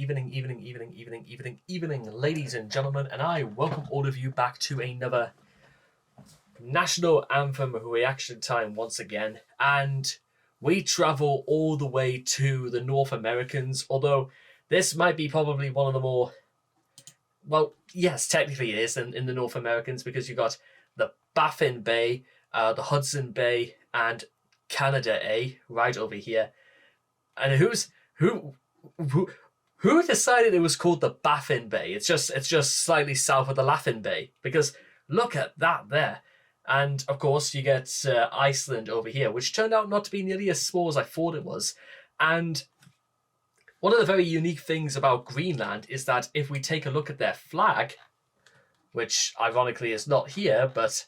evening, ladies and gentlemen, and I welcome all of you back to another national anthem reaction time once again. And we travel all the way to the North Americans, although this might be probably one of the more, well, yes, technically it is in the North Americans, because you got the Baffin Bay, the Hudson Bay, and Canada A right over here. And who decided it was called the Baffin Bay? It's just slightly south of the Laughing Bay, because look at that there. And of course you get Iceland over here, which turned out not to be nearly as small as I thought it was. And one of the very unique things about Greenland is that if we take a look at their flag, which ironically is not here, but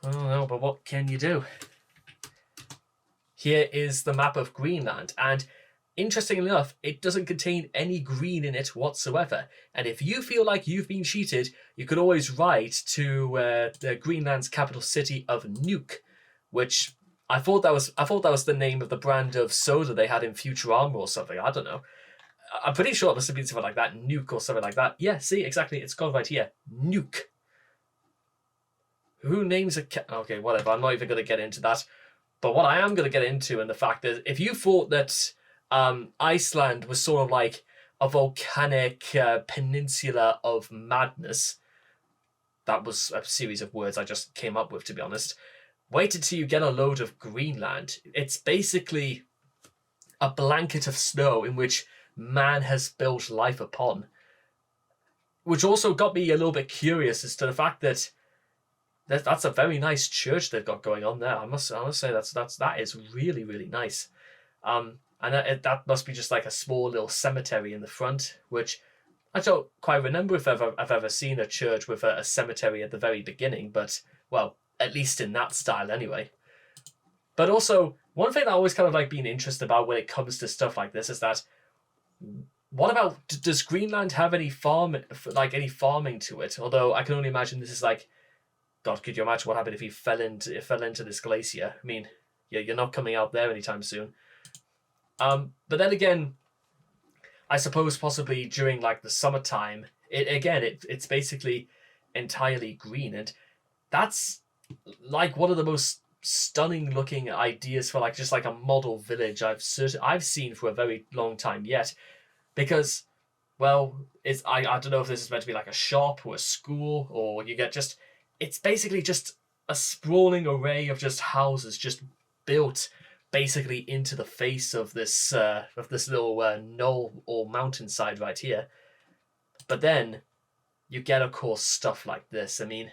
I don't know, but what can you do? Here is the map of Greenland, and interestingly enough, it doesn't contain any green in it whatsoever. And if you feel like you've been cheated, you could always write to the Greenland's capital city of Nuuk, which I thought that was the name of the brand of soda they had in Futurama or something. I don't know. I'm pretty sure it must have been something like that, Nuuk or something like that. Yeah, see, exactly, it's got right here, Nuuk. Who names a okay, whatever. I'm not even going to get into that. But what I am going to get into, and the fact is, if you thought that Iceland was sort of like a volcanic peninsula of madness, that was a series of words I just came up with, to be honest. Wait until you get a load of Greenland. It's basically a blanket of snow in which man has built life upon. Which also got me a little bit curious as to the fact that that's a very nice church they've got going on there. I must say that is really, really nice. And that must be just like a small little cemetery in the front, which I don't quite remember if I've ever seen a church with a cemetery at the very beginning, but, well, at least in that style anyway. But also, one thing that I always kind of like being interested about when it comes to stuff like this is that, what about, does Greenland have any farming to it? Although I can only imagine this is like, God, could you imagine what happened if you fell into this glacier? I mean, yeah, you're not coming out there anytime soon. But then again, I suppose possibly during like the summertime, it's basically entirely green, and that's like one of the most stunning looking ideas for like just like a model village I've seen for a very long time yet, because, well, I don't know if this is meant to be like a shop or a school, or you get just, it's basically just a sprawling array of just houses just built basically into the face of this little knoll or mountainside right here. But then you get, of course, stuff like this. I mean,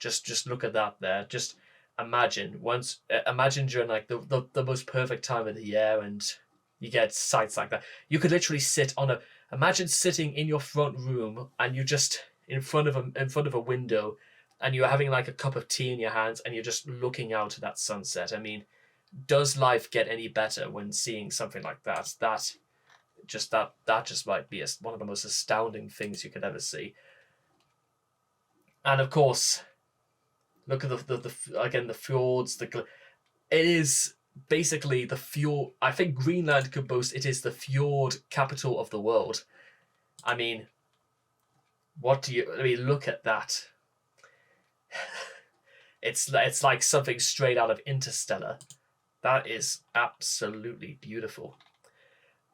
just look at that there. Just imagine during like the most perfect time of the year, and you get sights like that. You could literally imagine sitting in your front room, and you just in front of a window, and you're having like a cup of tea in your hands, and you're just looking out at that sunset. I mean, does life get any better when seeing something like that? That just might be one of the most astounding things you could ever see. And of course, look at the fjords. It is basically the fjord. I think Greenland could boast it is the fjord capital of the world. I mean, look at that. It's like something straight out of Interstellar. That is absolutely beautiful.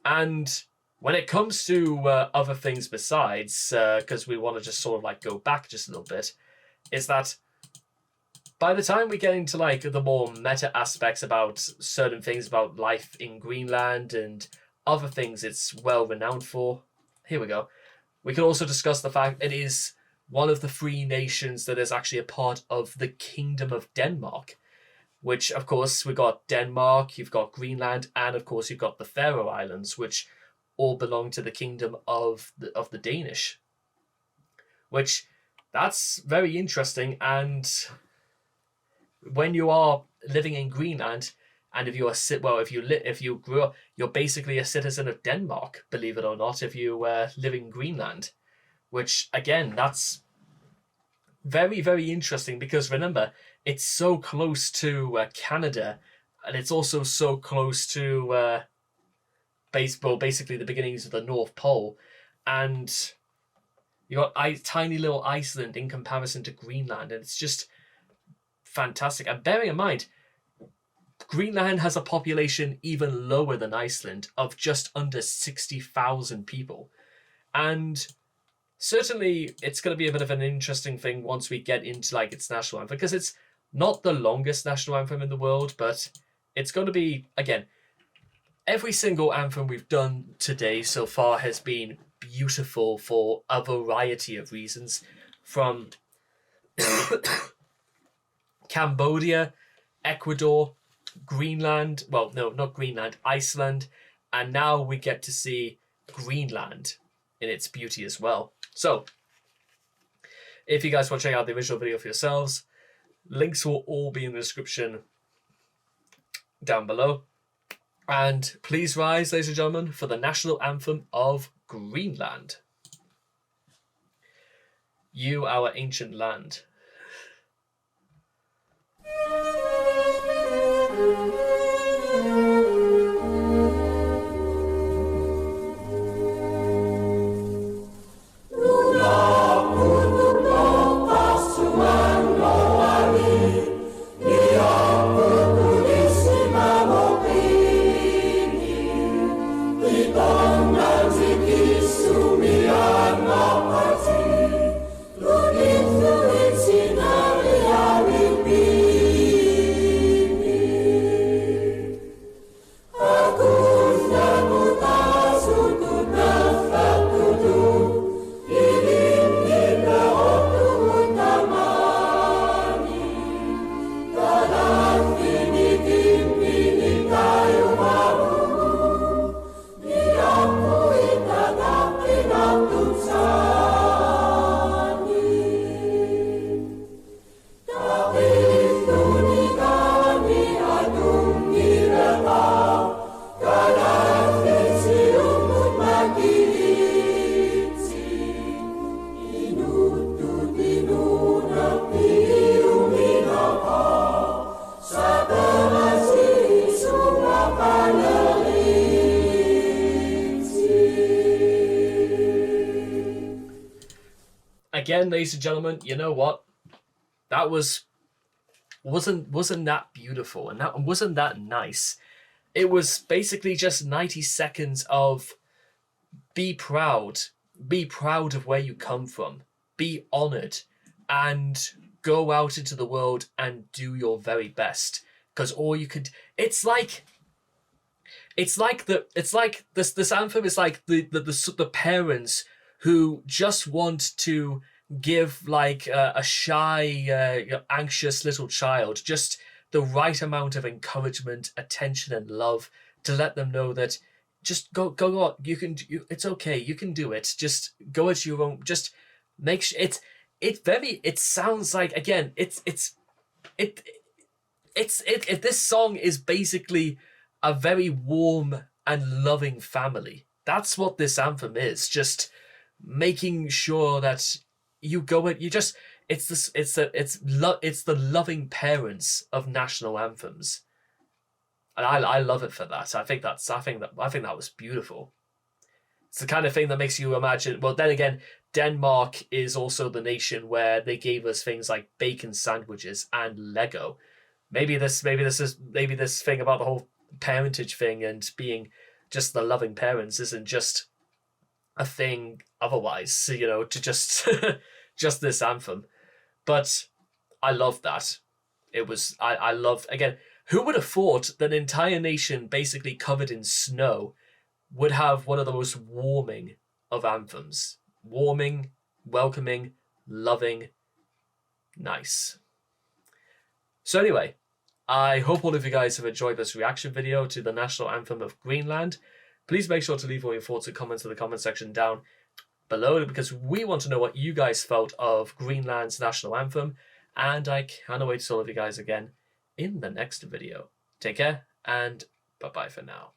And when it comes to other things besides, because we want to just sort of like go back just a little bit, is that by the time we get into like the more meta aspects about certain things about life in Greenland and other things it's well renowned for, here we go. We can also discuss the fact it is one of the 3 nations that is actually a part of the Kingdom of Denmark, which, of course, we've got Denmark, you've got Greenland, and, of course, you've got the Faroe Islands, which all belong to the Kingdom of the Danish. Which, that's very interesting, and when you are living in Greenland, and if you grew up, you're basically a citizen of Denmark, believe it or not, if you live in Greenland. Which, again, that's very, very interesting, because remember, it's so close to Canada, and it's also so close to basically the beginnings of the North Pole. and you got tiny little Iceland in comparison to Greenland, and it's just fantastic. And bearing in mind, Greenland has a population even lower than Iceland of just under 60,000 people. And certainly it's going to be a bit of an interesting thing once we get into like its national anthem, because it's not the longest national anthem in the world, but it's going to be, again, every single anthem we've done today so far has been beautiful for a variety of reasons, from Cambodia, Ecuador, Greenland, well, no, not Greenland, Iceland, and now we get to see Greenland in its beauty as well. So, if you guys want to check out the original video for yourselves, links will all be in the description down below. And please rise, ladies and gentlemen, for the national anthem of Greenland. You, our ancient land. Again, ladies and gentlemen, you know what? That wasn't that beautiful, and that wasn't that nice. It was basically just 90 seconds of be proud of where you come from, be honored, and go out into the world and do your very best. Because all you could, this anthem is like the parents who just want to give like a shy, anxious little child just the right amount of encouragement, attention, and love to let them know that just go on, it's okay, you can do it. Just go at your own. Just make sure it sounds like, again, this song is basically a very warm and loving family. That's what this anthem is. Just making sure that you go at, it's the loving parents of national anthems, and I love it for that. I think that was beautiful. It's the kind of thing that makes you imagine. Well, then again, Denmark is also the nation where they gave us things like bacon sandwiches and Lego. Maybe this thing about the whole parentage thing and being just the loving parents isn't just a thing otherwise, to just just this anthem. But I love that. I loved, again, who would have thought that an entire nation basically covered in snow would have one of the most warming of anthems. Warming, welcoming, loving, nice. So anyway, I hope all of you guys have enjoyed this reaction video to the national anthem of Greenland. Please make sure to leave all your thoughts and comments in the comment section down below, because we want to know what you guys felt of Greenland's national anthem, and I cannot wait to see all of you guys again in the next video. Take care, and bye-bye for now.